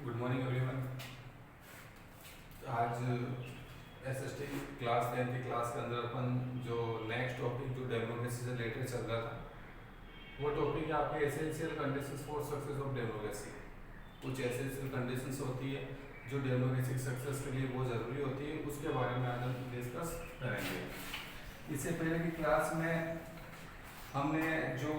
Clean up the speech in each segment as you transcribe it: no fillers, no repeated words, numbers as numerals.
Good morning everyone. आज SST class 10 की class के अंदर अपन जो नेक्स्ट टॉपिक जो डेमोक्रेसी से रिलेटेड चल रहा था वो टॉपिक है आपके essential conditions for success of democracy. कुछ एसेंशियल कंडीशंस होती है जो डेमोक्रेसी सक्सेस के लिए वो ज़रूरी होती है, उसके बारे में आज हम डिस्कस करेंगे। इससे पहले की क्लास में हमने जो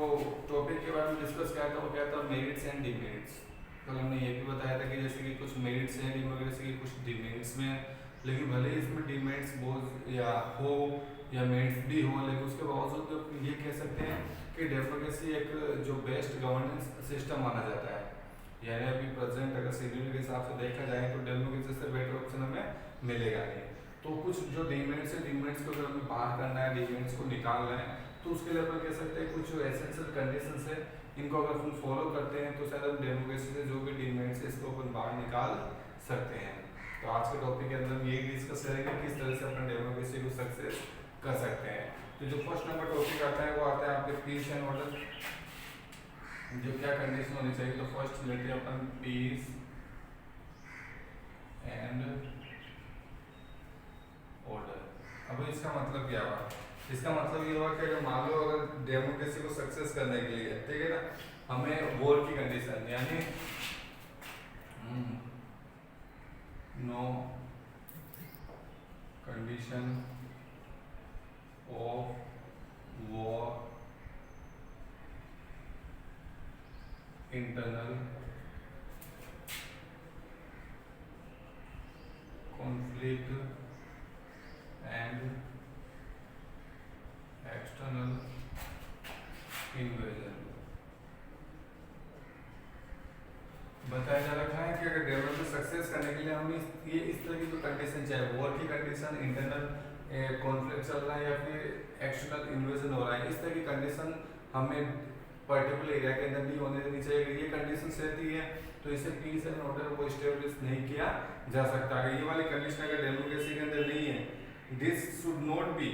टॉपिक के बारे में डिस्कस किया था वो क्या था, मेरिट्स एंड डिमेरिट्स। कल हमने ये भी बताया था कि जैसे कि कुछ मेरिट्स हैं डेमोक्रेसी के, कुछ डिमेरिट्स में, लेकिन भले ही इसमें डिमेरिट्स या हो या मेरिट्स भी हो, लेकिन उसके बावजूद ये कह सकते हैं कि डेमोक्रेसी एक जो बेस्ट गवर्नेंस सिस्टम माना जाता है। यानी अभी प्रेजेंट अगर शेड्यूल के हिसाब से देखा जाए तो डेमोक्रेसी से बेटर ऑप्शन हमें मिलेगा नहीं। तो कुछ जो डिमेरिट्स है, डिमेरिट्स को अगर हमें बाहर करना है, डिमेरिट्स को निकालना है, तो उसके लिए अपन कह सकते हैं कुछ जो एसेंशियल कंडीशंस है इनको अगर हम फॉलो करते हैं तो शायद हम डेमोक्रेसी से जो भी डिमेरिट्स है इसको अपन बाहर निकाल सकते हैं। तो आज के टॉपिक के अंदर हम यही डिस्कस करेंगे किस तरह से अपन डेमोक्रेसी को सक्सेस कर सकते हैं। तो जो फर्स्ट नंबर टॉपिक आता है वो आता है आपके पीस एंड ऑर्डर। जो क्या कंडीशन होनी चाहिए, तो फर्स्ट लेते हैं अपन पीस एंड ऑर्डर। अब इसका मतलब क्या हुआ? इसका मतलब ये हुआ कि अगर मान लो अगर डेमोक्रेसी को सक्सेस करने के लिए, ठीक है ना, हमें वॉर की कंडीशन यानी no condition of war, internal conflict and external invasion. बताया जा रखा है कि अगर डेवलपमेंट सक्सेस करने के लिए हमें इस तरह की जो कंडीशन, चाहे वॉर की कंडीशन, इंटरनल कॉन्फ्लिक्ट चल रहा है या फिर एक्सटर्नल इन्वेजन हो रहा है, इस तरह की कंडीशन हमें पर्टिकुलर एरिया के अंदर नहीं होने देनी चाहिए। अगर ये कंडीशन रहती है तो इसे पीस एंड ऑर्डर को स्टेब्लिश नहीं किया जा सकता। अगर ये वाली कंडीशन अगर डेमोक्रेसी के अंदर नहीं है, दिस शुड नॉट बी,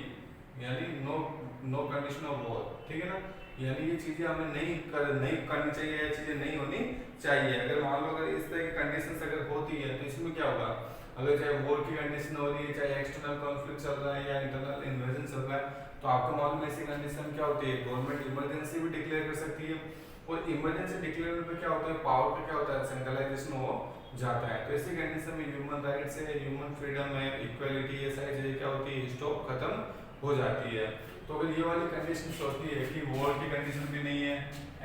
यानी नो कंडीशन ऑफ वॉर, ठीक है ना, यानी ये चीजें हमें नहीं करनी चाहिए, ये चीजें नहीं होनी चाहिए। अगर मान लो अगर इस तरह की कंडीशंस अगर होती है तो इसमें क्या होगा, अगर चाहे वॉर की कंडीशन हो रही है, चाहे एक्सटर्नल कॉन्फ्लिक्ट चल रहा है या इंटरनल इन्वेजन चल रहा है, तो आपको मालूम है ऐसी कंडीशन क्या होती है, गवर्नमेंट इमरजेंसी भी डिक्लेयर कर सकती है। और इमरजेंसी डिक्लेयर पे क्या होता है, पावर का क्या होता है, सेंट्रलाइजेशन हो जाता है। तो ऐसी कंडीशन में ह्यूमन राइट्स है, ह्यूमन फ्रीडम है, इक्वालिटी, ये सारी चीजें क्या होती है, स्टॉप खत्म हो जाती है। तो अगर ये वाली कंडीशन होती है कि वॉर की कंडीशन भी नहीं है,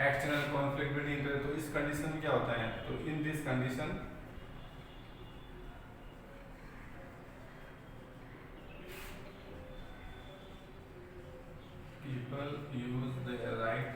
एक्सटर्नल कॉन्फ्लिक्ट भी नहीं है, तो इस कंडीशन में क्या होता है, तो in this condition people use their right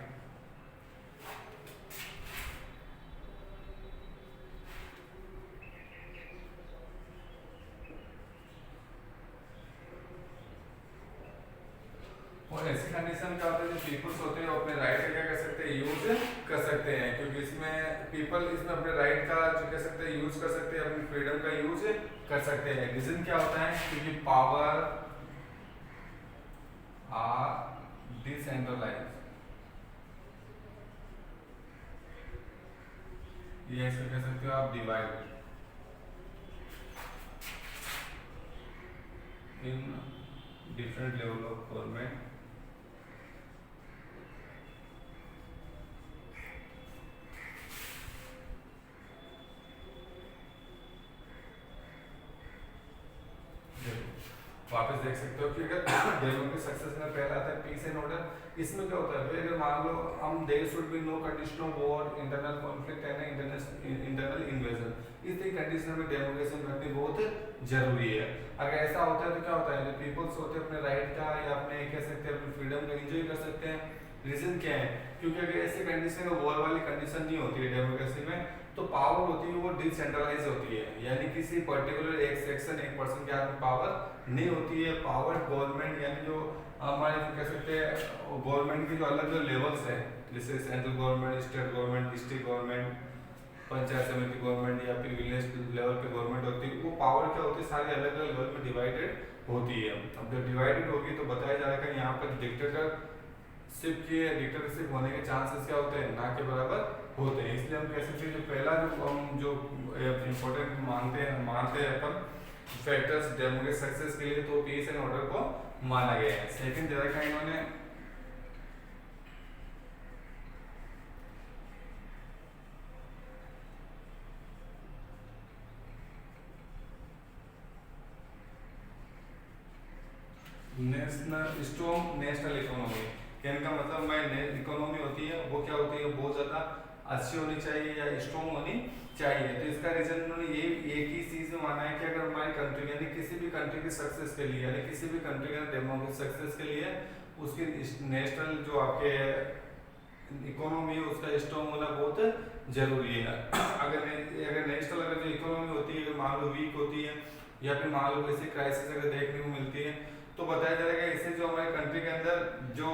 और ऐसी कंडीशन में क्या होता है, जो पीपल्स होते हैं वो अपने राइट का क्या कर सकते हैं, यूज कर सकते हैं, क्योंकि इसमें पीपल इसमें अपने राइट का जो कह सकते हैं यूज कर सकते हैं, अपनी फ्रीडम का यूज कर सकते हैं। रीजन क्या होता है, क्योंकि पावर आर डिसेंट्रलाइज्ड, ये ऐसे कह सकते हो आप, divide in different level of government वापस देख सकते हो कि अगर डेमोक्रेसी सक्सेस में पहला आता है पीस एंड ऑर्डर, इसमें क्या होता है, अगर मान लो हम there should be no condition of war, internal conflict and internal invasion, इस तरह कंडीशन में डेमोक्रेसी में रखनी बहुत जरूरी है। अगर ऐसा होता है तो क्या होता है, जो पीपल्स होते हैं अपने राइट का या अपने कह सकते हैं अपनी फ्रीडम का एंजॉय कर सकते हैं। रीजन क्या है, क्योंकि अगर ऐसी कंडीशन में वॉर वाली कंडीशन नहीं होती है डेमोक्रेसी में, तो पावर होती है वो डिसेंट्रलाइज होती है, यानी किसी पर्टिकुलर एक सेक्शन, एक पर्सन के हाथ में पावर नहीं होती है। पावर गवर्नमेंट यानी जो हमारे जो कह सकते हैं गवर्नमेंट की जो अलग अलग लेवल्स हैं, जैसे central government, state government, district government, panchayat समिति गवर्नमेंट या फिर विलेज लेवल पे गवर्नमेंट होती है, वो पावर क्या होती है, सारी अलग अलग लेवल में डिवाइडेड होती है। अब जब डिवाइडेड होगी तो बताया जा रहा है कि यहाँ पर डिक्टेटर सिप के डिक्टेटरशिप होने के चांसेस क्या होते हैं, ना के बराबर होते हैं। इसलिए हम कह सकते हैं जो पहला जो हम जो इम्पोर्टेंट मानते हैं अपन फैक्टर्स डेमोक्रेटिक सक्सेस के लिए, तो पीस एंड ऑर्डर को माना गया है। सेकंड जरा का इन्होंने नेशनल स्ट्रॉन्ग नेशनल इकोनॉमी, कहने का मतलब मैं इकोनॉमी होती है वो क्या होती है, बहुत ज्यादा अच्छी होनी चाहिए या स्ट्रॉन्ग होनी चाहिए। तो इसका रीजन उन्होंने ये एक ही चीज में माना है कि अगर हमारी कंट्री यानी किसी भी कंट्री की सक्सेस के लिए यानी किसी भी कंट्री के डेमोक्रेटिक सक्सेस के लिए उसकी नेशनल जो आपके इकोनॉमी है उसका स्ट्रॉन्ग होना बहुत जरूरी है। अगर नेशनल अगर जो इकोनॉमी होती है मान लो वीक होती है या फिर मान लो किसी क्राइसिस अगर देखने को मिलती है तो बताया जाएगा इससे जो हमारे कंट्री के अंदर जो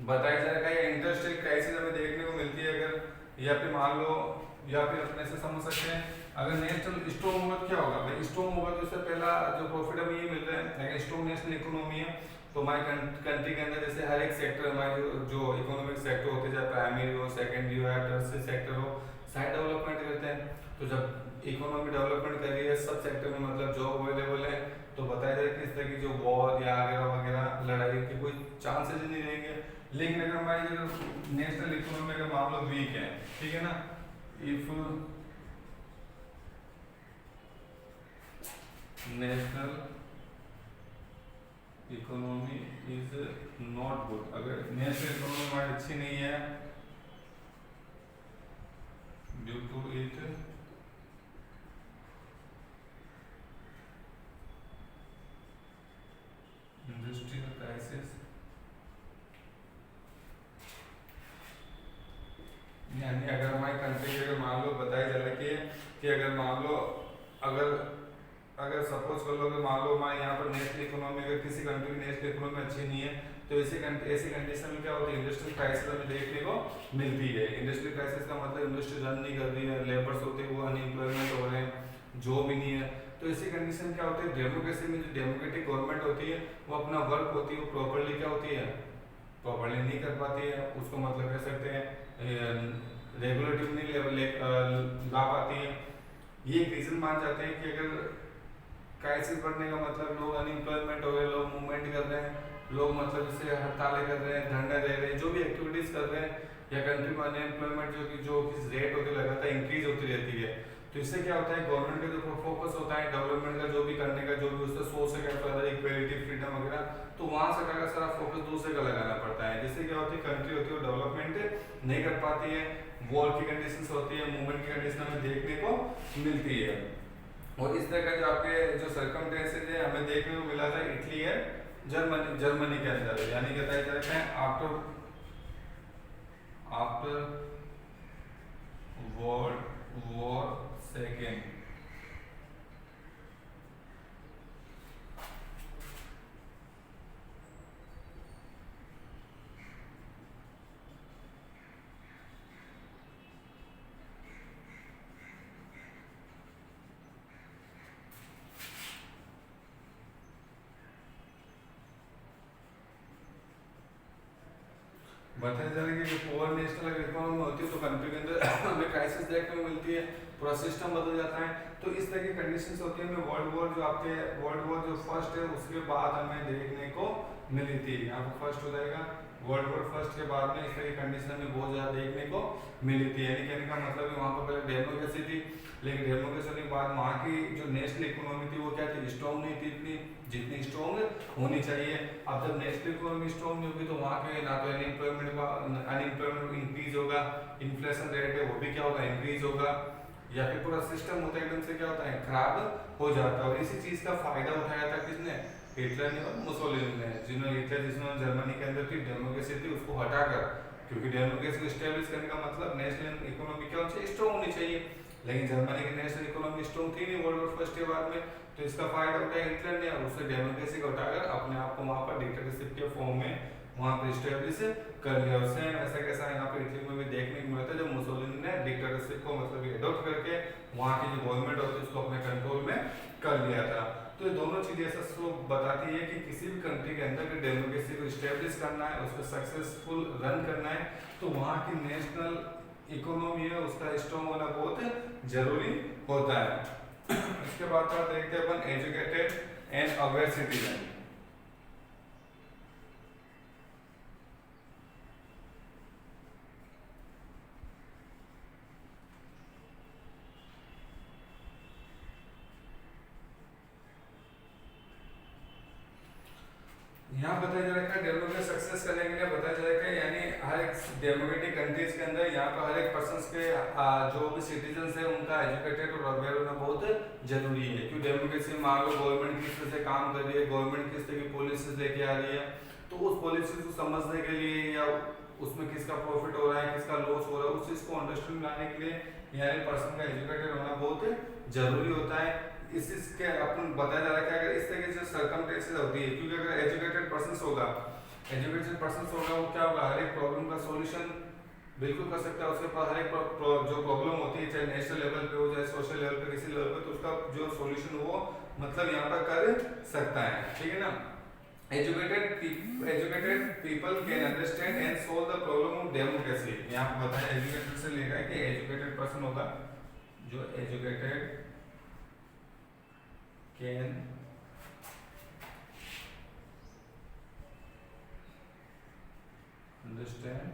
बताया जाएगा या इंडस्ट्रियल क्राइसिस हमें देखने को मिलती है अगर, या फिर मान लो या फिर अपने से समझ सकते हैं अगर नेशनल स्ट्रॉन्ग होगा क्या होगा भाई, स्ट्रॉन्ग होगा तो इससे पहला जो प्रॉफिट हमें ये मिल रहा है अगर स्ट्रॉन्ग नेशनल इकोनॉमी है तो हमारी कंट्री के अंदर जैसे हर एक सेक्टर हमारे जो इकोनॉमिक सेक्टर होते हैं चाहे प्राइमरी हो सेकेंडरी हो या टर्शियरी सेक्टर हो साइड डेवलपमेंट करते हैं। तो जब इकोनॉमी डेवलपमेंट कर रही है सब सेक्टर में मतलब जॉब अवेलेबल है तो बताया जाए कि इस तरह की जो वॉर या वगैरह वगैरह लड़ाई के कोई चांसेस नहीं रहेंगे। लेकिन अगर हमारी जो नेशनल इकोनॉमी अगर मान लो वीक है, ठीक है ना, if national economy is not good, अगर नेशनल इकोनॉमी हमारी अच्छी नहीं है due to it industrial crisis, यानी अगर हमारी कंट्री अगर मान लो बताया जा रहा है कि अगर मान लो अगर सपोज कर लो कि मान लो हमारे यहाँ पर नेशनल इकोनॉमी अगर किसी कंट्री की नेशनल इकोनॉमी अच्छी नहीं है तो ऐसी कंडीशन में क्या होती है इंडस्ट्रियल क्राइसिस हमें देखने को मिलती है। इंडस्ट्रियल क्राइसिस का मतलब इंडस्ट्री रन नहीं कर रही है, लेबर्स होते हैं वो अनएम्प्लॉयमेंट हो रहे हैं, जॉब ही नहीं है। तो ऐसी कंडीशन क्या होती है डेमोक्रेसी में जो डेमोक्रेटिक गवर्नमेंट होती है वो अपना वर्क होती है वो प्रॉपरली क्या होती है प्रॉपरली नहीं कर पाती है, उसको मतलब कह सकते हैं रेगुलेटिव नहीं ला पाती है। ये एक रीजन मान जाते हैं कि अगर क्राइसिस बढ़ने का मतलब लोग अनएम्प्लॉयमेंट हो रहे हैं, लोग मूवमेंट कर रहे हैं, लोग मतलब जैसे हड़तालें कर रहे हैं, धरने दे रहे हैं, जो भी एक्टिविटीज कर रहे हैं या कंट्री में अनएम्प्लॉयमेंट जो रेट होती है लगातार इंक्रीज होती रहती है। तो इससे क्या होता है गवर्नमेंट का जो फोकस होता है डेवलपमेंट का जो भी करने का जो भी उसका सोर्स है फर्दर इक्वालिटी फ्रीडम वगैरह, तो वहां से का सारा फोकस दूसरे का लगाना पड़ता है। जिससे क्या होती है कंट्री होती है डेवलपमेंट नहीं कर पाती है, वॉर की कंडीशंस होती है, मूवमेंट की कंडीशन हमें देखने को मिलती है। और इस तरह का जो आपके जो सर्कमस्टेंसेस है हमें देखने को मिला था इटली है जर्मनी के अंदर, यानी बताया जाता है आफ्टर वर्ल्ड वॉर सेकेंड बताया जा रहा है कि पुअर नेशनल इकोनॉमी होती है तो कंट्री के अंदर हमें क्राइसिस देखने को मिलती है, पूरा सिस्टम बदल जाता है। तो इस तरह की कंडीशंस होती है हमें वर्ल्ड वॉर जो फर्स्ट है उसके बाद हमें देखने को मिली थी। यहाँ पर फर्स्ट हो जाएगा वर्ल्ड वॉर फर्स्ट के बाद में इस तरह की कंडीशन हमें बहुत ज़्यादा देखने को मिली थी। यानी कहने का मतलब वहाँ पर पहले डेमोक्रेसी थी लेकिन डेमोक्रेसी के बाद वहाँ की जो नेशनल इकोनॉमी थी वो क्या थी स्ट्रॉन्ग नहीं थी इतनी जितनी स्ट्रॉन्ग होनी चाहिए। अब जब नेशनल इकोनॉमी स्ट्रॉन्ग नहीं होगी तो वहाँ के ना तो अनएम्प्लॉयमेंट इंक्रीज होगा, इन्फ्लेशन रेट है वो भी क्या होगा इंक्रीज होगा, या फिर पूरा सिस्टम होता है एकदम से क्या होता है खराब हो जाता है। और इसी चीज का फायदा उठाया था किसने, हिटलर ने और मुसोलिनी ने, जिन्होंने जर्मनी के अंदर थी डेमोक्रेसी थी उसको हटाकर, क्योंकि डेमोक्रेसी को स्टेब्लिश करने का मतलब नेशनल इकोनॉमी क्या होनी चाहिए स्ट्रॉन्ग होनी चाहिए, लेकिन जर्मनी की नेशनल इकोनॉमी स्ट्रॉन्ग थी नहीं वर्ल्ड वॉर फर्स्ट के बाद में। तो इसका फायदा उठाया हिटलर ने और उससे डेमोक्रेसी को हटाकर अपने आप को वहां पर डिक्टेटरशिप के फॉर्म में वहां पर स्टेब्लिश कर लिया। और सेम ऐसा कैसा यहाँ पे इटली में भी देखने को मिलता है जब मुसोलिनी ने डिक्टेटरशिप को मतलब एडॉप्ट करके वहाँ की जो गवर्नमेंट होती है उसको अपने कंट्रोल में कर लिया था। तो ये दोनों चीजें ऐसा बताती है कि किसी भी कंट्री के अंदर डेमोक्रेसी को इस्टेब्लिश करना है, उसको सक्सेसफुल रन करना है, तो वहाँ की नेशनल इकोनॉमी है उसका स्ट्रॉन्ग होना बहुत जरूरी होता है। इसके बाद का देखते हैं अपन एजुकेटेड एंड अवेयर सिटीजन। यहाँ बताया जा रहा है डेमोक्रेसी सक्सेस करने के लिए बताया जा रहा है, यानी हर एक डेमोक्रेटिक कंट्रीज के अंदर यहाँ पर हर एक पर्सन के जो भी सिटीजन है उनका एजुकेटेड और अवेयर होना बहुत जरूरी है। क्योंकि डेमोक्रेसी में मान लो गवर्नमेंट किस तरह से काम कर रही है, गवर्नमेंट किस तरह की पॉलिसीज लेके आ रही है, तो उस पॉलिसी को समझने के लिए या उसमें किसका प्रॉफिट हो रहा है किसका लॉस हो रहा है उस चीज को अंडरस्टैंड लाने के लिए यानी पर्सन का एजुकेटेड होना बहुत जरूरी होता है। इस चीज के अपन बताया जा रहा है कि अगर इस तरीके से सर्कमस्टेंसेस होती है, क्योंकि अगर एजुकेटेड पर्सन होगा वो क्या होगा, हर एक प्रॉब्लम का सॉल्यूशन बिल्कुल कर सकता है। उसके पास हर एक जो प्रॉब्लम होती है चाहे नेशनल लेवल पे हो चाहे सोशल लेवल पे किसी लेवल पे, तो उसका जो सॉल्यूशन वो मतलब यहाँ पर कर सकता है, ठीक है ना। Educated people can understand and solve the problem of democracy. यहाँ पर बताया एजुकेटेड से लेकर कि एजुकेटेड पर्सन होगा जो educated can understand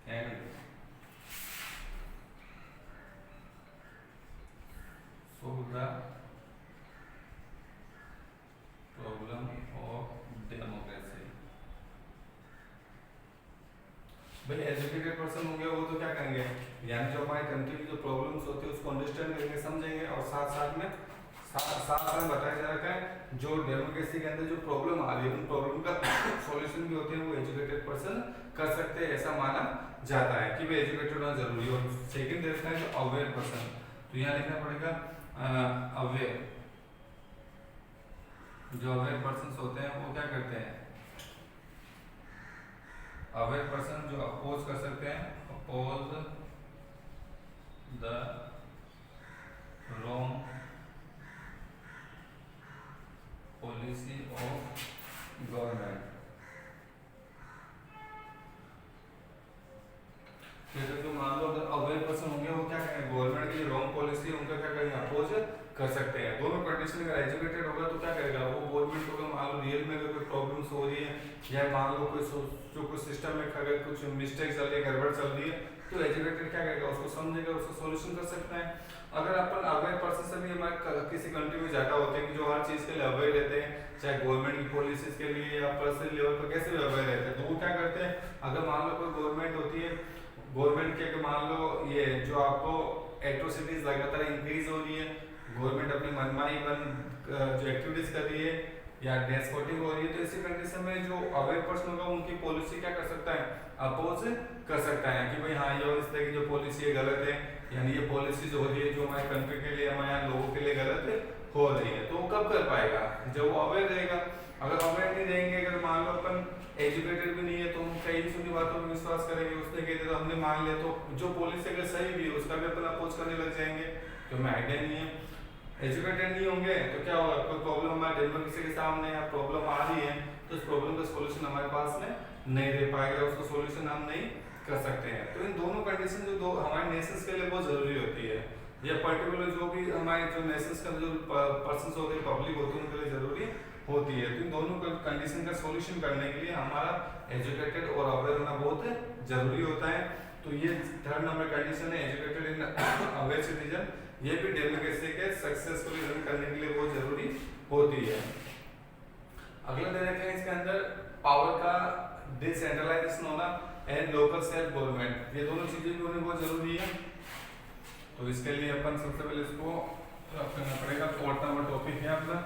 and solve the problem of democracy। भाई एजुकेटेड पर्सन होंगे वो तो क्या करेंगे, यानी जो हमारे कंट्री की जो प्रॉब्लम्स होती है उसको अंडरस्टैंड करेंगे समझेंगे, और साथ में बताया जा रहा है जो डेमोक्रेसी के अंदर जो प्रॉब्लम आ रही है उन प्रॉब्लम का सॉल्यूशन भी होते हैं वो एजुकेटेड पर्सन कर सकते हैं, ऐसा माना जाता है कि भाई एजुकेटेड होना जरूरी है। और सेकंड देखना है जो अवेयर पर्सन, तो यहाँ लिखना पड़ेगा अवेयर। जो अवेयर पर्सन होते हैं वो क्या करते हैं, अवेयर पर्सन जो अपोज कर सकते हैं, oppose the wrong policy of government. फिर जो मान लो अगर अवेयर पर्सन होंगे वो क्या करेंगे, गवर्नमेंट की रॉन्ग पॉलिसी उनका क्या करेंगे, अपोज कर सकते हैं। दोनों कंडीशन अगर एजुकेटेड होगा तो क्या करेगा वो, गवर्नमेंट को मान लो रियल में अगर कोई प्रॉब्लम्स हो रही है या मान लो कोई जो कुछ सिस्टम में अगर कुछ मिस्टेक चल रही है गड़बड़ चल रही है, तो एजुकेटेड क्या करेगा उसको समझेगा उसको सॉल्यूशन कर सकता है। अगर अपन अवेयर पर्सन से भी हमारे किसी कंट्री में जाता होते हैं कि जो हर चीज के लिए अवेयर रहते हैं, चाहे गवर्नमेंट की पॉलिसीज के लिए या पर्सनल लेवल पर कैसे भी अवेयर रहते हैं, तो वो क्या करते हैं अगर मान लो कोई गवर्नमेंट होती है, गवर्नमेंट के अगर मान लो ये जो आपको एट्रोसिटीज लगातार इंक्रीज हो रही है, गवर्नमेंट अपनी मनमानी जो एक्टिविटीज कर रही है या डेस्पोटिक हो रही है, तो इसी कंडीशन में जो अवेयर पर्सन होगा उनकी पॉलिसी क्या कर सकता है, अपोज कर सकता है कि भाई हाँ ये इस तरह की जो पॉलिसी है गलत है, यानी ये पॉलिसी जो हो रही है जो हमारे कंट्री के लिए हमारे यहाँ लोगों के लिए गलत हो रही है, तो वो कब कर पाएगा जब वो अवेयर रहेगा। अगर अवेयर नहीं रहेंगे, अगर मान लो अपन एजुकेटेड भी नहीं है तो हम कई सुनी बातों में विश्वास करेंगे, उसने कह दिया तो हमने मान लिया, तो जो पॉलिसी अगर सही भी है उसका भी अपन अपोज करने लग जाएंगे, तो हमें आइडिया नहीं है। एजुकेटेड नहीं होंगे तो क्या होगा, कोई प्रॉब्लम हमारे डेमोक्रेसी के सामने या प्रॉब्लम आ रही है तो उस प्रॉब्लम का सॉल्यूशन हमारे पास में नहीं दे पाएगा, उसका सॉल्यूशन हम नहीं कर सकते हैं। तो इन दोनों कंडीशन जो दो हमारे नेशंस के लिए बहुत जरूरी होती है, या पर्टिकुलर जो भी हमारे जो नेशंस का जो पर्संस होते हैं पब्लिक होती है उनके लिए जरूरी होती है। तो इन दोनों कंडीशन का सॉल्यूशन करने के लिए हमारा एजुकेटेड और अवेयर होना बहुत जरूरी होता है। तो ये थर्ड नंबर कंडीशन है एजुकेटेड इन अवेयर सिटीजन, ये भी डेमोक्रेसी के सक्सेसफुली रन करने के लिए बहुत जरूरी होती है। अगला दे रखे हैं इसके अंदर पावर का डिसेंट्रलाइजेशन होना एंड लोकल सेल्फ गवर्नमेंट, ये दोनों चीजें भी होनी बहुत जरूरी है। तो इसके लिए अपन सबसे पहले इसको करना पड़ेगा, फोर्थ नंबर टॉपिक है अपना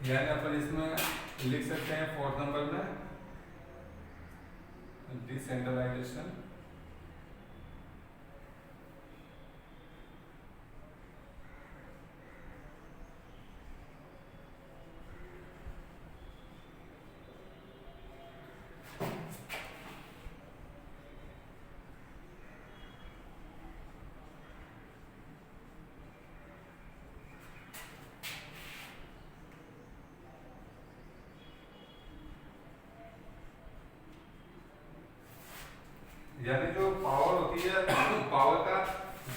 यानी अपन इसमें लिख सकते हैं फोर्थ नंबर में डिसेंट्रलाइजेशन होती है पावर का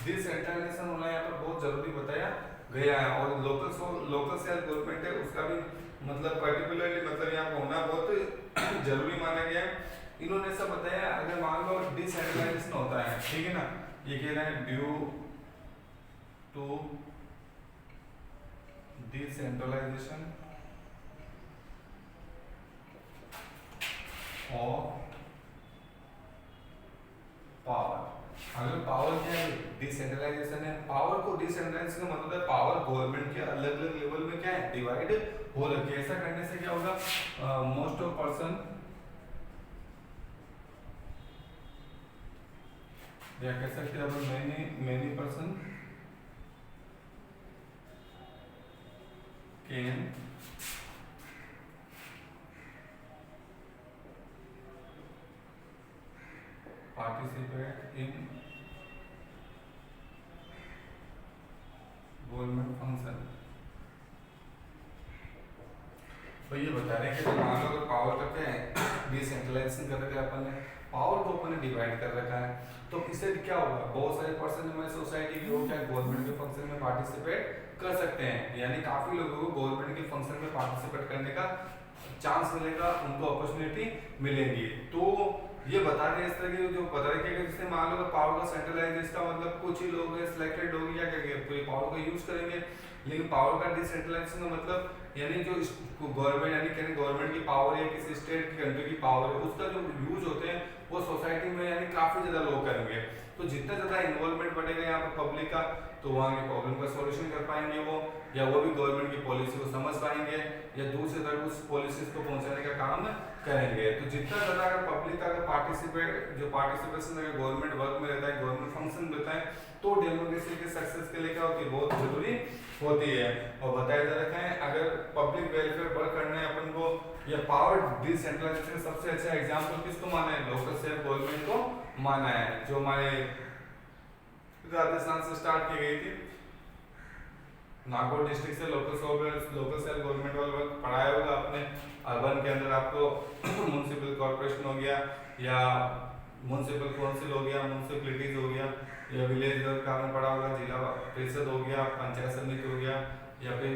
डिसेंट्रलाइजेशन होना यहाँ पर बहुत जरूरी बताया गया है। और लोकल सेल्फ गवर्नमेंट है उसका भी मतलब पर्टिकुलरली मतलब यहाँ पर होना बहुत जरूरी माना गया है। इन्होंने सब बताया अगर मान लो डिसेंट्रलाइजेशन होता है, ठीक है ना, ये कह रहे हैं due to decentralisation of power. अगर पावर क्या है, डिसेंट्रलाइजेशन है, पावर को डिसेंट्रलाइज का मतलब है पावर गवर्नमेंट के अलग अलग लेवल में क्या है डिवाइड हो रखी है। ऐसा करने से क्या होगा, मोस्ट ऑफ पर्सन या कह सकते हैं अपन many person can participate in government function. तो ये बता रहे हैं कि मान लो अगर पावर करते हैं डिसेंट्रलाइजेशन कर रखा है अपन ने, पावर को अपन ने डिवाइड कर रखा है, तो इससे क्या होगा, बहुत सारे पर्सन हमारी सोसाइटी के लोग क्या गवर्नमेंट के फंक्शन में पार्टिसिपेट कर सकते हैं, यानी काफी लोगों को गवर्नमेंट के फंक्शन में पार्टिसिपेट करने का चांस मिलेगा, उनको अपॉर्चुनिटी मिलेगी। तो ये बता रहे इस तरह की जो बता रहे कि जैसे मान लो पावर का सेंट्रलाइज इसका मतलब कुछ ही लोग सिलेक्टेड लोग क्या करेंगे पूरी पावर का यूज करेंगे, लेकिन पावर का डिसेंट्रलाइजेशन का मतलब यानी जो गवर्नमेंट यानी गवर्नमेंट की पावर या किसी स्टेट की कंट्री की पावर है उसका जो यूज होते हैं वो सोसाइटी में यानी काफी ज्यादा लोग करेंगे। तो जितना ज्यादा इन्वॉल्वमेंट बढ़ेगा यहाँ पर पब्लिक का, तो वहाँ की प्रॉब्लम का सॉल्यूशन कर पाएंगे वो, या वो भी गवर्नमेंट की पॉलिसी को समझ पाएंगे या दूसरे तक उस पॉलिसीज को पहुंचाने का काम करेंगे। तो जितना ज्यादा अगर पब्लिक का पार्टिसिपेशन अगर गवर्नमेंट वर्क में रहता है, गवर्नमेंट फंक्शन में रहता है, तो डेमोक्रेसी के सक्सेस के लिए क्या होती है, बहुत जरूरी होती है। और बताया जा रखा है अगर पब्लिक वेलफेयर वर्क करना है अपन को, या पावर डिसेंट्रलाइजेशन सबसे अच्छा एग्जांपल किसको माना है, लोकल सेल्फ गवर्नमेंट को माना है, जो हमारे राजस्थान से स्टार्ट की गई थी। नागौर डिस्ट्रिक्ट से लोकल सेल्फ गवर्नमेंट वाला वर्क पढ़ाया होगा आपने। अर्बन के अंदर आपको म्युनिसिपल कॉर्पोरेशन हो गया, या म्युनिसिपल काउंसिल हो गया, म्युनिसिपलिटीज हो गया, या विलेज का आपने पढ़ा होगा, जिला परिषद हो गया, पंचायत समिति हो गया, या फिर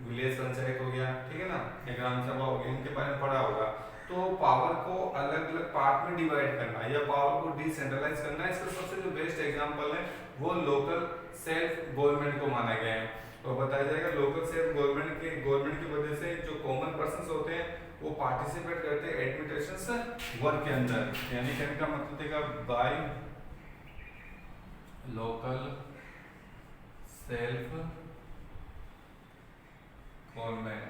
विलेज पंचायत हो गया, ठीक है ना, या ग्राम सभा हो गया, इनके बारे में पढ़ा होगा। तो पावर को अलग अलग पार्ट में डिवाइड करना या पावर को डिसेंट्रलाइज करना, इसका सबसे जो बेस्ट एग्जांपल है वो लोकल सेल्फ गवर्नमेंट को माना गया है। तो बताया जाएगा लोकल सेल्फ गवर्नमेंट की वजह से जो कॉमन पर्संस होते हैं वो पार्टिसिपेट करते हैं एडमिनिस्ट्रेशन वर्क के अंदर, यानी कहने का मतलब देगा by local self government.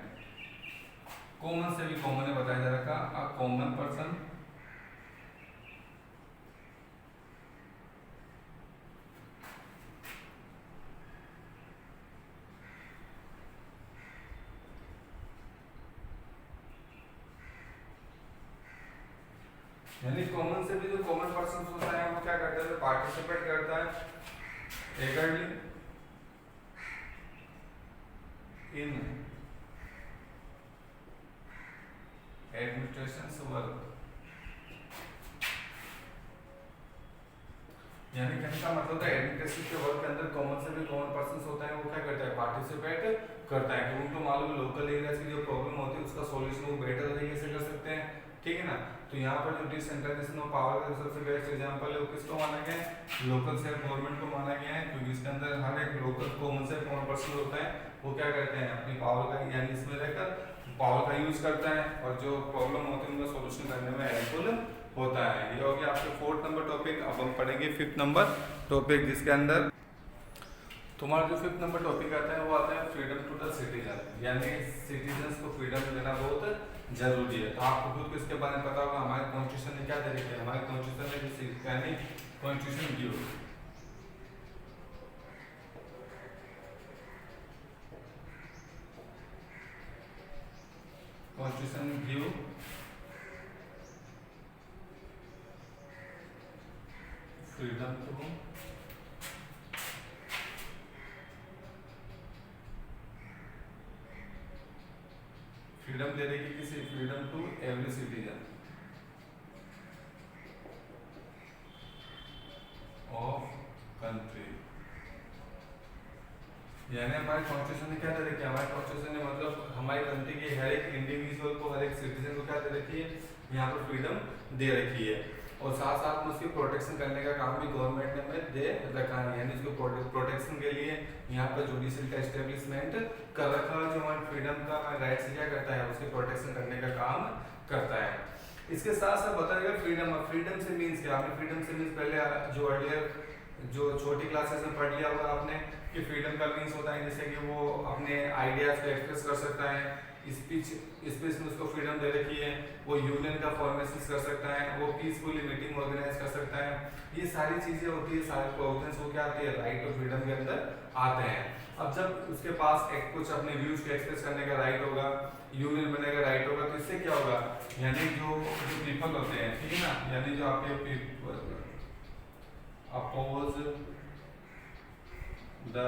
Common से भी कॉमन है बताया जा रहा है, अ कॉमन पर्सन यानी कॉमन से भी जो कॉमन पर्सन होता है वो क्या करता है, पार्टिसिपेट करता है एगरली इन एडमिनिस्ट्रेशन वर्क। यानी कहने का मतलब है एडमिनिस्ट्रेशन के वर्क के अंदर कॉमन से भी कॉमन पर्सन होता है वो क्या करता है, पार्टिसिपेट करता है, कि उनको मालूम है लोकल एरियाज की जो प्रॉब्लम होती है उसका सॉल्यूशन वो बेटर तरीके से कर सकते हैं, ठीक है ना। तो यहाँ पर जो डिसेंट्रलाइजेशन ऑफ पावर का सबसे बेस्ट एग्जांपल है वो किसको माना गया है, लोकल सेल्फ गवर्नमेंट को माना गया है, क्योंकि इसके अंदर हर एक लोकल कॉमन से कॉमन पर्सन होता है वो क्या करते हैं अपनी पावर का यानी इसमें रहकर पावर का यूज करता है और जो प्रॉब्लम होती है उनका सॉल्यूशन करने में हेल्पफुल होता है। ये हो गया आपके 4th नंबर टॉपिक। अब हम पढ़ेंगे 5th नंबर टॉपिक, जिसके अंदर तुम्हारा जो 5th नंबर टॉपिक आता है वो आता है फ्रीडम टू द सिटीजन, यानी सिटीजन्स को फ्रीडम देना बहुत जरूरी है। तो आपको खुद को इसके बारे में पता होगा हमारे कॉन्स्टिट्यूशन ने क्या तरीके है, हमारे कॉन्स्टिट्यूशन ने यानी constitution give freedom to freedom दे देगी किसी, freedom to every citizen. Of country. यानी हमारे कॉन्स्टिट्यूशन ने क्या दे रखी है, हमारे कॉन्स्टिट्यूशन ने मतलब हमारी कंट्री के हर एक इंडिविजुअल को, हर एक सिटीजन को क्या दे रखी है, यहाँ पर फ्रीडम दे रखी है। और साथ साथ में उसकी प्रोटेक्शन करने का काम भी गवर्नमेंट ने हमें दे रखा है। यानी उसको प्रोटेक्शन के लिए यहाँ पर जुडिशरी का एस्टेब्लिशमेंट कर रखा है, जो हमारे फ्रीडम का, हमारे राइट से क्या करता है, उसकी प्रोटेक्शन करने का काम करता है। इसके साथ साथ बताइएगा फ्रीडम। फ्रीडम से मीन्स क्या, आपने फ्रीडम से मीन्स पहले जो अर्लियर जो छोटी क्लासेस में पढ़ लिया होगा आपने कि फ्रीडम का मीन्स होता है जैसे कि वो अपने आइडियाज को एक्सप्रेस कर सकता है, स्पीच में उसको फ्रीडम दे रखी है, वो यूनियन का फॉर्मेशन कर सकता है, वो पीसफुली मीटिंग ऑर्गेनाइज कर सकता है। ये सारी चीजें होती है, सारे प्रोविजंस वो क्या आती है, राइट और फ्रीडम के अंदर आते हैं। अब जब उसके पास एक कुछ अपने व्यूज को एक्सप्रेस करने का राइट होगा, यूनियन बनने का राइट होगा, तो इससे क्या होगा, यानी जो पीपल होते हैं, ठीक है ना, यानी जो आपके people oppose the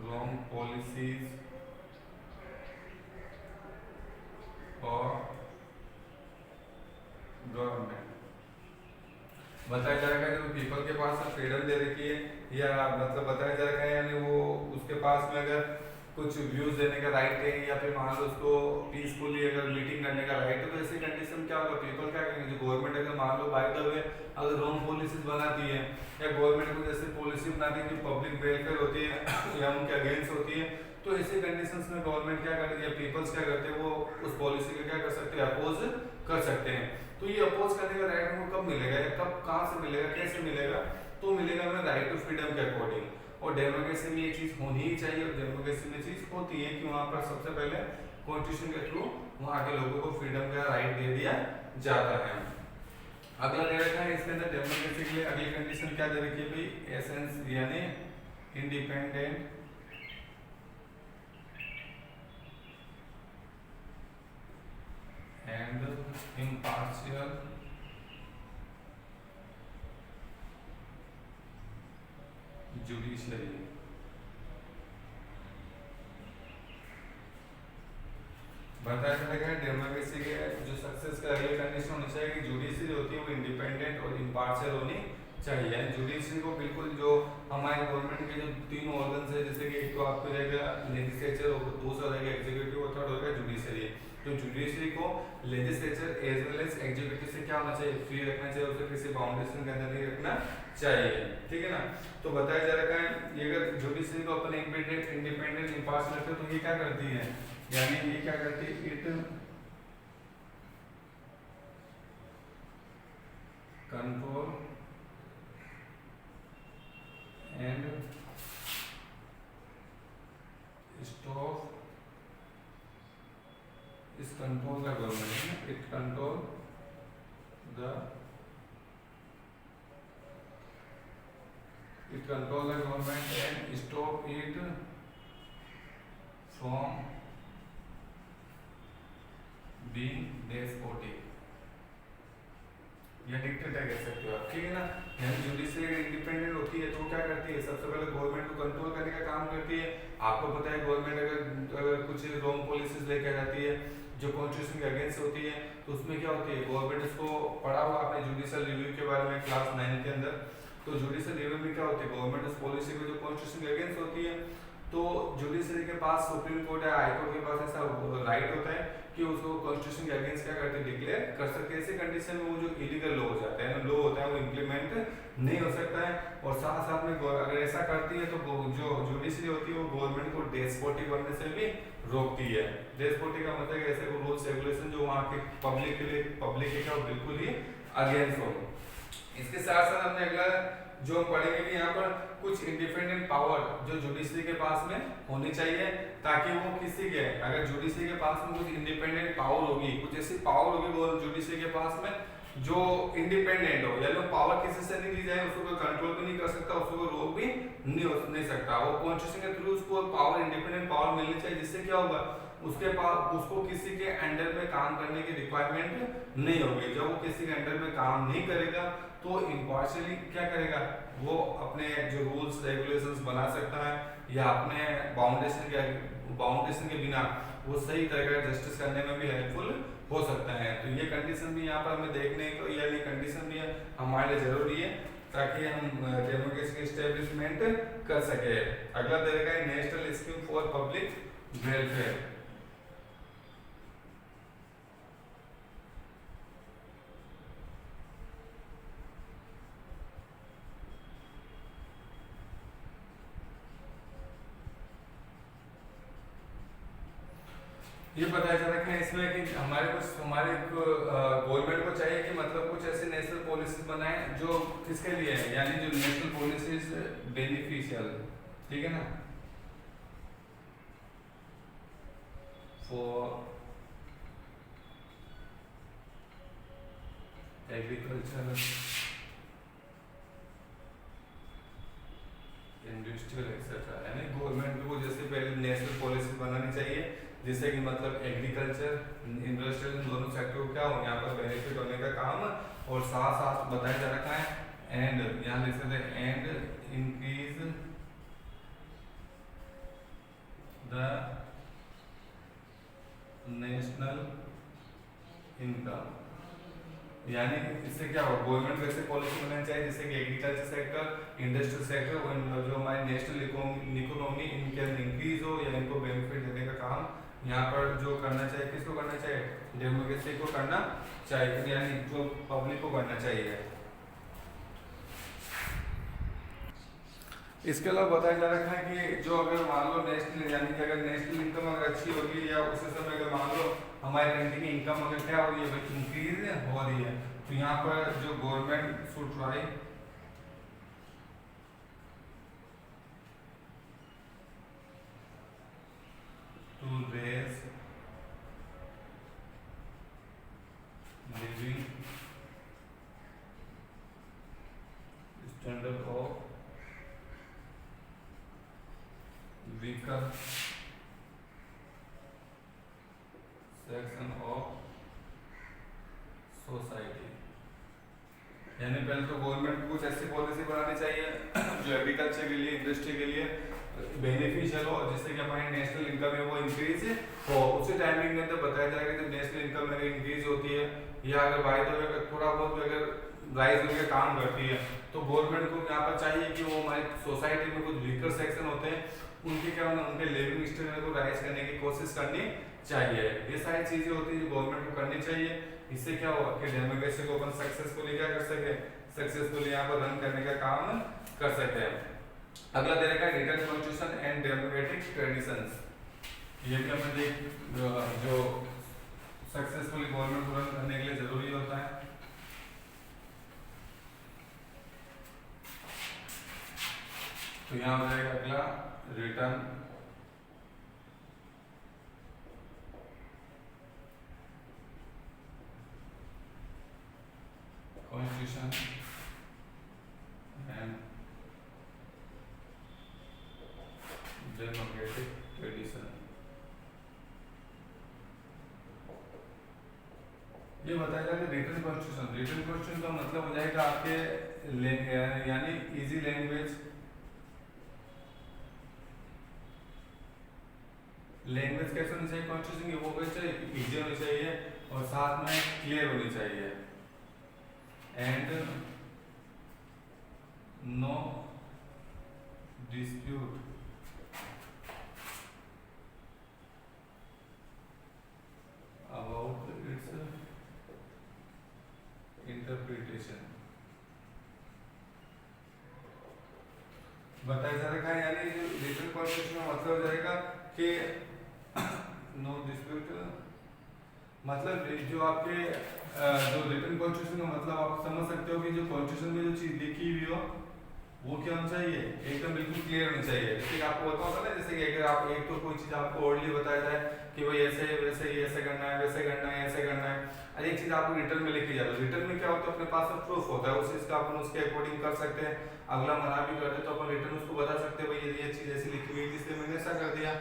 wrong policies or government. बताया जा रहा है कि पीपल के पास फ्रीडम दे रखी है, या मतलब बताया जा रहा है यानी वो उसके पास में अगर कुछ व्यूज देने का राइट है, या फिर मान लो उसको पीसफुली अगर मीटिंग करने का राइट है, तो ऐसी कंडीशन क्या होगा, पीपल क्या करेंगे, जो गवर्नमेंट अगर मान लो बाय द वे अगर रॉन्ग पॉलिसीज बनाती है, या गवर्नमेंट को जैसे पॉलिसी बनाती है जो पब्लिक वेलफेयर होती है या उनके अगेंस्ट होती है, तो ऐसे कंडीशंस में गवर्नमेंट क्या करती है, पीपल्स क्या करते हैं, वो उस पॉलिसी को क्या कर सकते हैं, अपोज कर सकते हैं। तो ये अपोज करने का राइट हमको कब मिलेगा, या कब, कहाँ से मिलेगा, कैसे मिलेगा, तो मिलेगा हमें राइट टू फ्रीडम के अकॉर्डिंग। और डेमोक्रेसी में ये चीज होनी ही चाहिए, और डेमोक्रेसी में चीज होती है कि वहां पर सबसे पहले कॉन्स्टिट्यूशन के थ्रू वहां के लोगों को फ्रीडम का राइट दे दिया जाता है। अगला दे रखा है इसके अंदर डेमोक्रेसी के लिए अगली कंडीशन क्या दे रखी है भाई, एसेंस यानी इंडिपेंडेंट एंड इम्पार्शियल जुडिशरी। बताया जाता है डेमोक्रेसी के जो सक्सेस का अगली कंडीशन होनी चाहिए कि जुडिशरी होती है वो इंडिपेंडेंट और इम्पार्शियल होनी चाहिए। जुडिशरी को बिल्कुल जो हमारे गवर्नमेंट के जो तीन ऑर्गन्स है, जैसे कि एक तो आपको रहेगा लेजिस्लेचर, दूसरा रहेगा एग्जीक्यूटिव और थर्ड रहेगा जुडिशरी। तो जुडिशरी को legislature as well as executive से क्या होना चाहिए, फ्री रखना चाहिए, उसे किसी बाउंडेशन के अंदर नहीं रखना चाहिए, ठीक है ना। तो बताया जा रहा है ये अगर जुडिशरी को अपन इंडिपेंडेंट इम्पार्शियल रखते तो ये क्या करती है, यानी ये क्या करती है, इट कंट्रोल एंड स्टॉप इस control the government, it control the government and stop it from being despotic या डिक्टेटर कह सकते हो आप, ठीक है ना। यानी जुडिशरी इंडिपेंडेंट होती है तो क्या करती है, सबसे पहले गवर्नमेंट को कंट्रोल करने का काम करती है। आपको पता है गवर्नमेंट अगर कुछ रॉन्ग पॉलिसीज लेके आ जाती है जो कॉन्स्टिट्यूशन के अगेंस्ट होती है, तो उसमें क्या होती है, गवर्नमेंट उसको पढ़ा हुआ आपने जुडिशियल रिव्यू के बारे में क्लास 9 के अंदर, तो जुडिशियल रिव्यू में क्या होती है, गवर्नमेंट उस पॉलिसी को जो कॉन्स्टिट्यूशन के अगेंस्ट होती है, तो जुडिशरी के पास, सुप्रीम कोर्ट या हाई कोर्ट के पास ऐसा राइट होता है कि उसको कॉन्स्टिट्यूशन के अगेंस्ट क्या करते हैं, डिक्लेयर कर सकते हैं। ऐसी कंडीशन में वो जो इलीगल लॉ हो जाता है, लॉ होता है, वो इम्प्लीमेंट नहीं हो सकता है। और साथ साथ में अगर ऐसा करती है तो जो जुडिशरी होती है वो गवर्नमेंट को डेस्पोटिक बनने से भी रोकती है। डेस्पोटिक का मतलब ऐसे रूल्स रेगुलेशन जो वहाँ के पब्लिक के लिए क्या बिल्कुल ही अगेंस्ट हो। इसके साथ साथ हमने अगला जो पढ़ेंगे कि यहाँ पर कुछ इंडिपेंडेंट पावर जो जुडिशरी के पास में होनी चाहिए, ताकि वो किसी के, अगर जुडिशरी के पास में कुछ इंडिपेंडेंट पावर होगी, कुछ ऐसी पावर होगी वो जुडिशरी के पास में जो इंडिपेंडेंट हो, यानी वो पावर किसी से नहीं ली जाए, उसको कोई कंट्रोल भी नहीं कर सकता, उसको रोक भी नहीं सकता। वो कॉन्स्टिट्यूशन के थ्रू उसको पावर, इंडिपेंडेंट पावर मिलनी चाहिए, जिससे क्या होगा, उसके पास उसको किसी के अंडर में काम करने की रिक्वायरमेंट नहीं होगी। जब वो किसी के अंडर में काम नहीं करेगा तो इम्पार्शियली क्या करेगा, वो अपने जो रूल्स रेगुलेशंस बना सकता है, या अपने बाउंडेशन के बिना वो सही तरह का जस्टिस करने में भी हेल्पफुल हो सकता है। तो ये कंडीशन भी यहाँ पर हमें देखने को, या ये कंडीशन भी हमारे लिए जरूरी है ताकि हम डेमोक्रेसी की स्टेब्लिशमेंट कर सके। अगला दे रखा है national scheme for public welfare. ये बताया जा रखा है इसमें कि हमारे गवर्नमेंट को चाहिए कि मतलब कुछ ऐसे नेशनल पॉलिसीज बनाए जो किसके लिए है, यानी जो नेशनल पॉलिसीज बेनिफिशियल, ठीक है ना, फॉर एग्रीकल्चर, इंडस्ट्रियल एक्सेट्रा। यानी गवर्नमेंट को जैसे पहले नेशनल पॉलिसी बनानी चाहिए जिससे कि मतलब एग्रीकल्चर इंडस्ट्रियल दोनों सेक्टर को क्या हो यहाँ पर बेनिफिट होने का काम, और साथ साथ बताया जा रखा है एंड यहाँ लिख सकते हैं and increase the national income. यानी इससे क्या होगा, गवर्नमेंट को ऐसे पॉलिसी बनानी चाहिए जिससे कि एग्रीकल्चर सेक्टर, इंडस्ट्रियल सेक्टर और जो हमारी नेशनल इकोनॉमी इनके इंक्रीज हो या इनको बेनिफिट देने का काम यहाँ पर जो करना चाहिए, किसको करना चाहिए, डेमोक्रेसी को करना चाहिए, यानी जो पब्लिक को करना चाहिए। इसके अलावा बताया जा रखा है कि जो अगर मान लो नेशनल, यानी कि अगर नेशनल इनकम अगर अच्छी होगी या उसी समय अगर मान लो हमारी कंट्री की इनकम अगर क्या हो रही है, इंक्रीज हो रही है, तो यहाँ पर जो government should try to raise living standard of weaker section of society। यानी पहले तो गवर्नमेंट को कुछ ऐसी पॉलिसी बनानी चाहिए जो एग्रीकल्चर के लिए, इंडस्ट्री के लिए बेनिफिशियल हो, जिससे कि हमारी नेशनल इनकम है वो इंक्रीज हो। उसी टाइमिंग में तो बताया जाएगा जब नेशनल इनकम अगर इंक्रीज होती है या अगर बाय द वे अगर थोड़ा बहुत भी अगर राइज होने का काम करती है, तो गवर्नमेंट को यहाँ पर चाहिए कि वो हमारी सोसाइटी में कुछ वीकर सेक्शन होते हैं उनके क्या होना, उनके लिविंग स्टैंडर्ड को राइज करने की कोशिश करनी चाहिए। ये सारी चीजें होती है जो गवर्नमेंट को करनी चाहिए। इससे क्या होगा कि डेमोक्रेसी को अपन सक्सेसफुली क्या कर सके, सक्सेसफुली यहाँ पर रन करने का काम कर सकते हैं। अगला दे रखा है written constitution and democratic traditions. ये भी हमें देख जो सक्सेसफुली गवर्नमेंट को रन करने के लिए जरूरी होता है। तो यहाँ हो जाएगा अगला written constitution and democratic tradition. ये बताया जाता है रिटन कॉन्स्टिट्यूशन। रिटन कॉन्स्टिट्यूशन का मतलब हो जाएगा आपके यानी इजी लैंग्वेज कैसे होनी चाहिए कॉन्स्टिट्यूशन की, वो कैसे इजी होनी चाहिए और साथ में क्लियर होनी चाहिए and no dispute about its interpretation। बताया जा रखा है यानी जो रिटन कॉन्स्टिट्यूशन का मतलब हो जाएगा कि नो डिस्प्यूट, मतलब जो आपके जो रिटन कॉन्स्टिट्यूशन का मतलब आप समझ सकते हो कि जो कॉन्स्टिट्यूशन में जो चीज लिखी हुई हो वो क्या होना चाहिए, एकदम बिल्कुल क्लियर होनी चाहिए। जैसे कि आपको पता होता है ना, जैसे कि अगर आप एक तो कोई चीज आपको ऑर्डरली बताया जाए कि भाई ऐसे वैसे ऐसे करना है, वैसे करना है, ऐसे करना है, और एक चीज आपको रिटर्न में लिखी जाती है। रिटर्न में क्या होता है, अपने पास प्रूफ होता है उस चीज का, अपन उसके अकॉर्डिंग कर सकते हैं। अगला मना भी करते तो अपन रिटर्न उसको बता सकते हैं भाई ये चीज ऐसी लिखी हुई है इसलिए मैंने ऐसा कर दिया।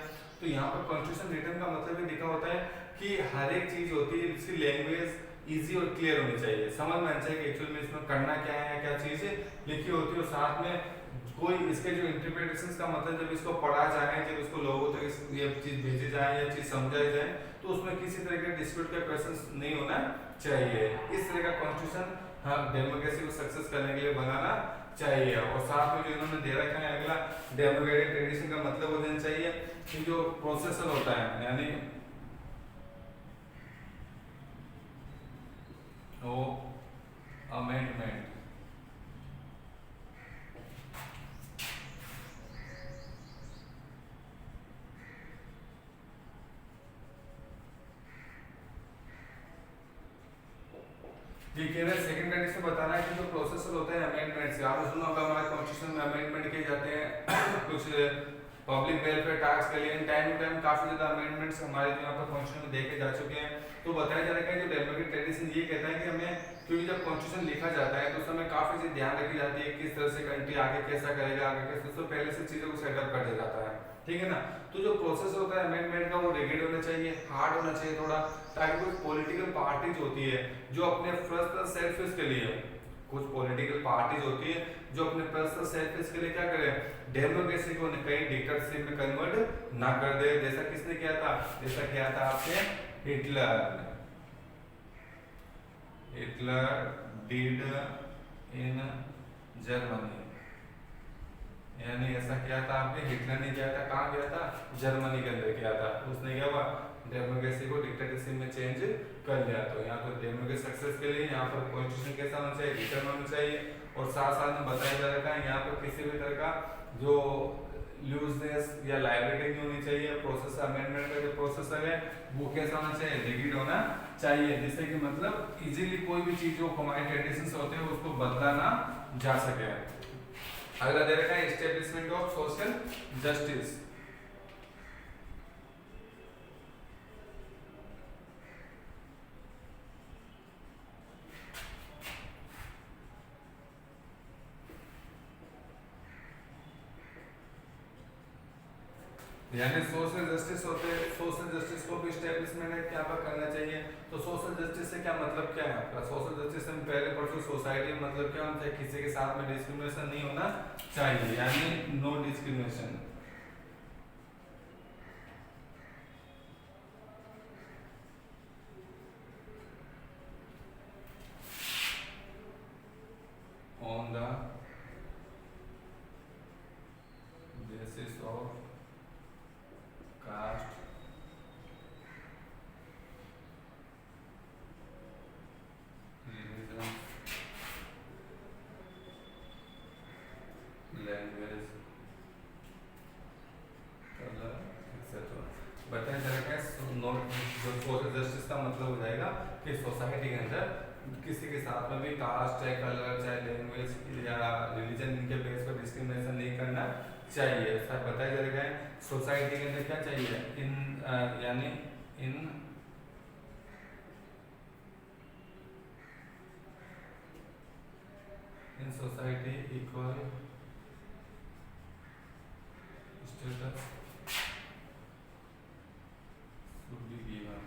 तो यहाँ पर कॉन्स्टिट्यूशन रिटर्न का मतलब ये लिखा होता है कि हर एक चीज होती है इसकी लैंग्वेज इजी और क्लियर होनी चाहिए, समझ में आना चाहिए कि एक्चुअल में इसमें करना क्या है, क्या चीज लिखी होती है, और साथ में कोई इसके जो इंटरप्रिटेशंस का मतलब जब इसको पढ़ा जाए, जब इसको लोगों तक ये चीज भेजी जाए या चीज समझाई जाए, तो उसमें किसी तरह के डिस्प्यूट का क्वेश्चंस नहीं होना चाहिए। इस तरह का कॉन्स्टिट्यूशन डेमोक्रेसी को सक्सेस करने के लिए बनाना चाहिए। और साथ में जो इन्होंने दे रखा है अगला, डेमोक्रेटिक ट्रेडिशन का मतलब हो जाना चाहिए कि जो प्रोसेसर होता है यानी वो अमेंडमेंट, ये कह रहे हैं सेकंड कंडीशन बताना है कि जो प्रोसेसर होता है अमेंडमेंट से, आपने सुना होगा हमारे कॉन्स्टिट्यूशन में अमेंडमेंट किए जाते हैं कुछ पब्लिक वेलफेयर टास्क के लिए। टाइम टू टाइम काफी ज्यादा अमेंडमेंट्स हमारे जो यहाँ पर कॉन्स्टिट्यूशन में देखे जा चुके हैं। तो बताया जा रहा है कि जो डेमोक्रेटिक ट्रेडिशन ये कहता है कि हमें, क्योंकि जब कॉन्स्टिट्यूशन लिखा जाता है तो उस समय काफी चीज ध्यान रखी जाती है किस तरह से कंट्री आगे कैसा करेगा, आगे कैसे, तो पहले से चीजों को सेटअप कर दिया जाता है, ठीक है ना। तो जो प्रोसेस होता है अमेंडमेंट का वो रिगिड होना चाहिए, हार्ड होना चाहिए थोड़ा, ताकि कोई पॉलिटिकल पार्टीज होती है जो अपने पर्सनल सेल्फिश के लिए, कुछ पॉलिटिकल पार्टीज होती है जो अपने पर्सनल सेल्फिश के लिए क्या करे, डेमोक्रेसी को कहीं डिक्टेटरशिप में कन्वर्ट ना कर दे। जैसा किसने किया था, जैसा किया था आपसे Hitler, Hitler did in Germany, यानी ऐसा किया था आपने, हिटलर ने किया था, कहाँ किया था, जर्मनी के अंदर किया था। उसने क्या हुआ, डेमोक्रेसी को डिक्टेटरशिप में चेंज कर लिया। तो यहाँ पर डेमोक्रेसी सक्सेस के लिए यहाँ पर कॉन्स्टिट्यूशन कैसा होना चाहिए, रिटर्न होना चाहिए। और साथ साथ में बताया जा रहा है यहाँ पर किसी भी तरह का जो लूजनेस या लाइबिलिटी नहीं होनी चाहिए। प्रोसेस अमेंडमेंट का जो प्रोसेसर है वो कैसा होना चाहिए, रिगिड होना चाहिए, जिससे कि मतलब इजीली कोई भी चीज जो हमारे ट्रेडिशंस होते हैं उसको बदला ना जा सके। अगला दे रखा है एस्टेब्लिशमेंट ऑफ सोशल जस्टिस। यानी सोशल जस्टिस होते हैं, सोशल जस्टिस को भी एस्टेब्लिशमेंट क्या पर करना चाहिए। तो सोशल जस्टिस से क्या मतलब क्या है आपका, सोशल जस्टिस से पहले पढ़ते सोसाइटी में मतलब क्या होना चाहिए, किसी के साथ में डिस्क्रिमिनेशन नहीं होना चाहिए, यानी no discrimination. On the basis of caste, religion, language, colour etcetera. बताया जाएगा नॉट, जो सोशल जस्टिस का मतलब हो जाएगा कि सोसाइटी के अंदर किसी के साथ में भी कास्ट, चाहे कलर, चाहे लैंग्वेज या रिलीजन, इनके बेस पर डिस्क्रिमिनेशन नहीं करना चाहिए। सर बताया जाएगा सोसाइटी के अंदर क्या चाहिए, इन यानी in society equal status should be given।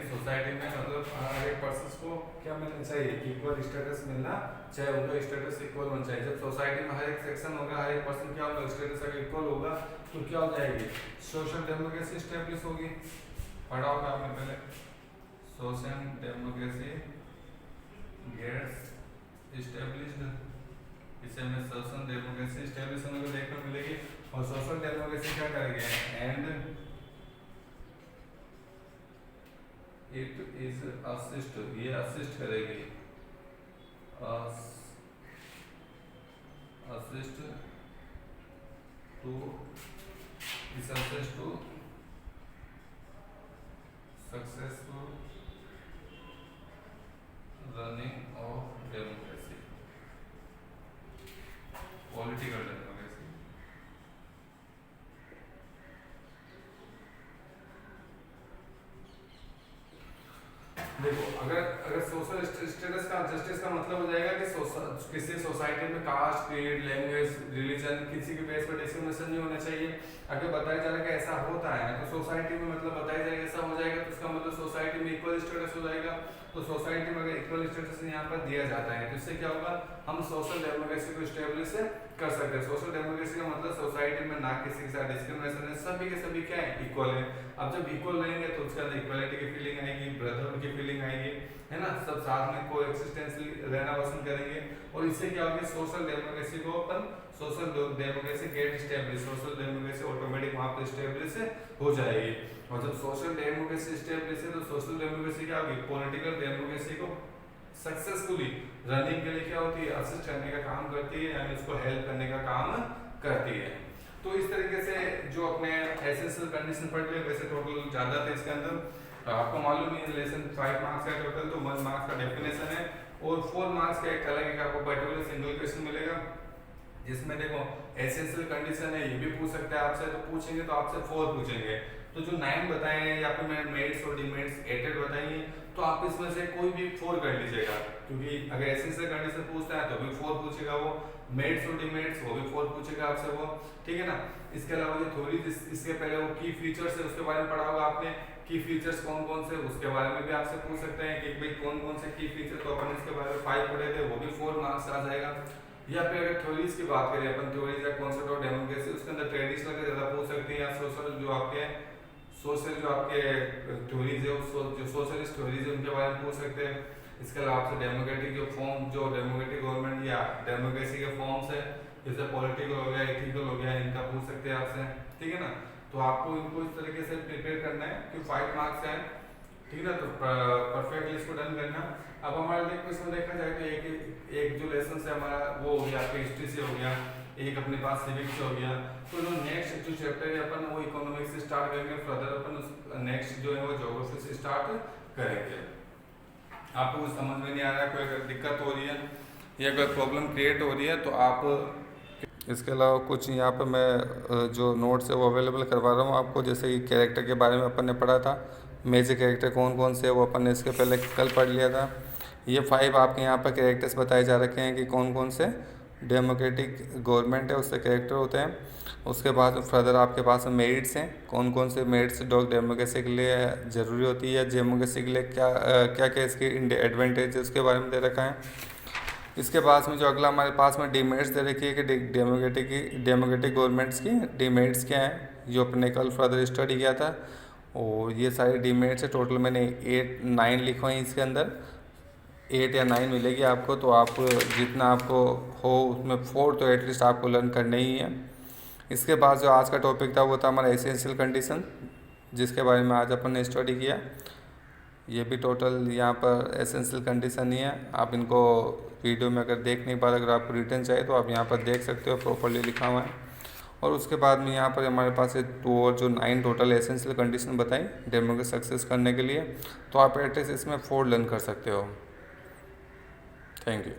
Society में मतलब हर एक पर्सन को क्या मिलना चाहिए, इक्वल स्टेटस मिलना चाहे, उनका स्टेटस इक्वल होना चाहिए। जब सोसाइटी में हर एक सेक्शन होगा, हर एक पर्सन क्या होगा, स्टेटस अगर इक्वल होगा तो क्या हो जाएगी, सोशल डेमोक्रेसी स्टेब्लिश होगी। पढ़ा होगा आपने पहले, सोशल डेमोक्रेसी गेट्स स्टेब्लिश्ड, इसे हमें सोशल डेमोक्रेसी स्टेब्लिश होने को देखने को मिलेगी। और सोशल डेमोक्रेसी क्या करेंगे, एंड इट इज असिस्ट, ये असिस्ट करेगी, असिस्ट टू, इस assist to successful running of democracy, political democracy. देखो अगर सोशल स्टेटस का जस्टिस का मतलब हो जाएगा कि किसी सोसाइटी में कास्ट, क्रीड, लैंग्वेज, रिलीजन किसी के बेस पर डिस्क्रिमिनेशन नहीं होना चाहिए। अगर बताया जा रहा है कि ऐसा होता है तो सोसाइटी में मतलब बताया जाएगा ऐसा हो जाएगा, तो इसका मतलब सोसाइटी में इक्वल स्टेटस हो जाएगा। तो सोसाइटी में अगर इक्वल स्टेटस यहाँ पर दिया जाता है तो इससे क्या होगा, हम सोशल डेमोक्रेसी को स्टेब्लिश कर सकते हैं। सोशल डेमोक्रेसी का मतलब सोसाइटी में ना किसी के साथ डिस्क्रिमिनेशन है, सभी के सभी क्या है, इक्वल है। अब जब इक्वल रहेंगे तो उसके अंदर इक्वालिटी की फीलिंग आएगी, ब्रदरहुड की फीलिंग आएगी, है ना, सब साथ में को एक्सिस्टेंसली रहना पसंद करेंगे। और इससे क्या होगा, सोशल डेमोक्रेसी को अपन social democracy get establish, social democracy automatic वहाँ पर स्टेब्लिश हो जाएगी। और जब सोशल डेमोक्रेसी स्टेब्लिश है तो सोशल डेमोक्रेसी क्या होगी, पॉलिटिकल डेमोक्रेसी को सक्सेसफुली रनिंग के लिए क्या होती है, असिस्ट करने का काम करती है, यानी उसको हेल्प करने का काम करती है। तो इस तरीके से जो अपने एसेंशियल कंडीशन पढ़ लिए, वैसे टोटल ज़्यादा थे इसके अंदर, आपको मालूम है लेसन 5 मार्क्स का टोटल, तो 1 मार्क्स का डेफिनेशन है और 4 मार्क्स का एक अलग आपको पर्टिकुलर सिंगल क्वेश्चन मिलेगा जिसमें देखो एसेंशियल कंडीशन है, ये भी पूछ सकते हैं आपसे, तो पूछेंगे तो आपसे 4 पूछेंगे। तो जो 9 बताए हैं या फिर मैंने मेरिट्स और डिमेरिट्स 8 बताई हैं, तो आप इसमें से कोई भी 4 कर लीजिएगा, क्योंकि अगर एसेंशियल कंडीशन पूछता है तो भी 4 पूछेगा वो, मेरिट्स और डिमेरिट्स वो भी 4 पूछेगा आपसे वो, ठीक है ना। इसके अलावा जो थोड़ी इसके पहले वो की फीचर्स है उसके बारे में पढ़ा होगा आपने, की फीचर्स कौन कौन से, उसके बारे में भी आपसे पूछ सकते हैं कि भाई कौन कौन से की फीचर, तो अपन इसके बारे में 5 पढ़े थे, वो भी 4 मार्क्स आ जाएगा। या फिर अगर थ्योरीज की बात करें अपन, थ्योरीज या कॉन्सेप्ट ऑफ डेमोक्रेसी, उसके अंदर ट्रेडिशनल के ज़्यादा पूछ सकते हैं, या सोशल जो आपके थ्योरीज है, जो सोशलिस्ट थ्योरीज है उनके बारे में पूछ सकते हैं। इसके अलावा आपसे डेमोक्रेटिक जो फॉर्म, जो डेमोक्रेटिक गवर्नमेंट या डेमोक्रेसी के फॉर्म्स है, जैसे पॉलिटिकल हो गया, एथिकल हो गया, इनका पूछ सकते हैं आपसे, ठीक है ना। तो आपको इनको इस तरीके से प्रिपेयर करना है कि 5 मार्क्स हैं, ठीक है ना, तो परफेक्टली इसको डन करना। अब हमारे देखो इसमें देखा जाए तो एक जो लेसन है हमारा वो हो गया आपके हिस्ट्री से हो गया, एक अपने पास सिविक्स से हो गया। तो जो नेक्स्ट जो चैप्टर है अपन वो इकोनॉमिक्स से स्टार्ट करेंगे, फर्दर अपन उस नेक्स्ट जो है वो ज्योग्राफी से स्टार्ट करेंगे। आपको कुछ समझ में नहीं आ रहा है, कोई अगर दिक्कत हो रही है या कोई प्रॉब्लम क्रिएट हो रही है तो आप, इसके अलावा कुछ यहाँ पे मैं जो नोट्स है वो अवेलेबल करवा रहा हूँ आपको, जैसे कि कैरेक्टर के बारे में अपन ने पढ़ा था, मेजर कैरेक्टर कौन कौन से वो अपन ने इसके पहले कल पढ़ लिया था। ये 5 आपके यहाँ पर कैरेक्टर्स बताए जा रखे हैं कि कौन कौन से डेमोक्रेटिक गवर्नमेंट है उससे कैरेक्टर होते हैं। उसके बाद फर्दर आपके पास मेरिट्स हैं, कौन कौन से मेरिट्स डेमोक्रेसी के लिए ज़रूरी होती है, डेमोक्रेसी के लिए क्या क्या क्या इसकी एडवांटेज है उसके बारे में दे रखा है। इसके पास में जो अगला हमारे पास में डीमेरिट्स दे रखी है कि डेमोक्रेटिक गवर्नमेंट्स की डीमेरिट्स क्या है, जो अपने कल फर्दर स्टडी किया था। और ये सारे डीमेरिट्स है, टोटल मैंने 9 लिखे हैं इसके अंदर, 8 या 9 मिलेगी आपको। तो आप जितना आपको हो उसमें 4 तो एटलीस्ट आपको लर्न करने ही है। इसके बाद जो आज का टॉपिक था वो था हमारा एसेंशियल कंडीशन, जिसके बारे में आज अपन ने स्टडी किया। ये भी टोटल यहाँ पर एसेंशियल कंडीशन ही है। आप इनको वीडियो में अगर देख नहीं पा रहे, अगर आपको रिटर्न चाहिए तो आप यहाँ पर देख सकते हो, प्रॉपर्ली लिखा हुआ है। और उसके बाद में यहाँ पर हमारे पास 2 और जो 9 टोटल एसेंशियल कंडीशन बताई डेमोक्रेसी सक्सेस करने के लिए, तो आप एटलीस्ट इसमें 4 लर्न कर सकते हो। Thank you.